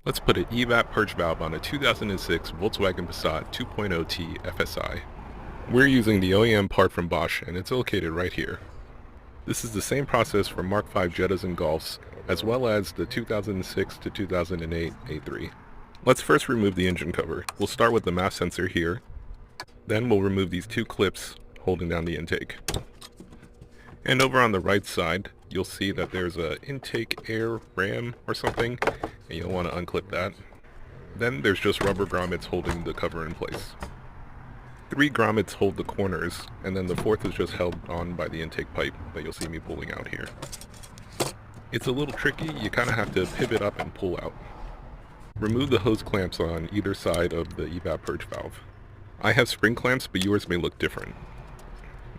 Let's put an EVAP Purge valve on a 2006 Volkswagen Passat 2.0T FSI. We're using the OEM part from Bosch and it's located right here. This is the same process for Mark V Jettas and Golfs, as well as the 2006 to 2008 A3. Let's first remove the engine cover. We'll start with the MAF sensor here. Then we'll remove these two clips holding down the intake. And over on the right side, you'll see that there's a intake air ram or something, and you'll want to unclip that. Then there's just rubber grommets holding the cover in place. 3 grommets hold the corners, and then the 4th is just held on by the intake pipe that you'll see me pulling out here. It's a little tricky, you kind of have to pivot up and pull out. Remove the hose clamps on either side of the EVAP Purge valve. I have spring clamps, but yours may look different.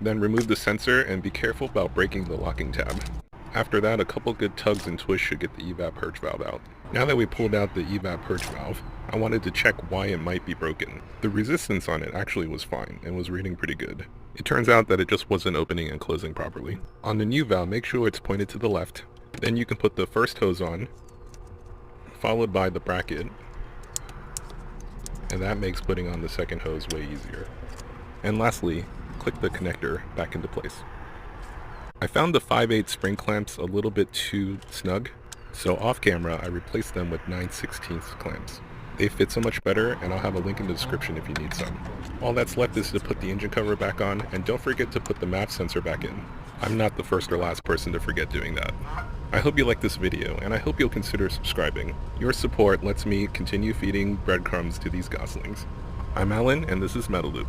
Then remove the sensor and be careful about breaking the locking tab. After that, a couple good tugs and twists should get the EVAP Purge valve out. Now that we pulled out the EVAP Purge valve, I wanted to check why it might be broken. The resistance on it actually was fine and was reading pretty good. It turns out that it just wasn't opening and closing properly. On the new valve, make sure it's pointed to the left. Then you can put the first hose on, followed by the bracket, and that makes putting on the second hose way easier. And lastly, click the connector back into place. I found the 5/8 spring clamps a little bit too snug, so off camera I replaced them with 9/16 clamps. They fit so much better, and I'll have a link in the description if you need some. All that's left is to put the engine cover back on, and don't forget to put the MAF sensor back in. I'm not the first or last person to forget doing that. I hope you liked this video, and I hope you'll consider subscribing. Your support lets me continue feeding breadcrumbs to these goslings. I'm Alan, and this is Metal Loop.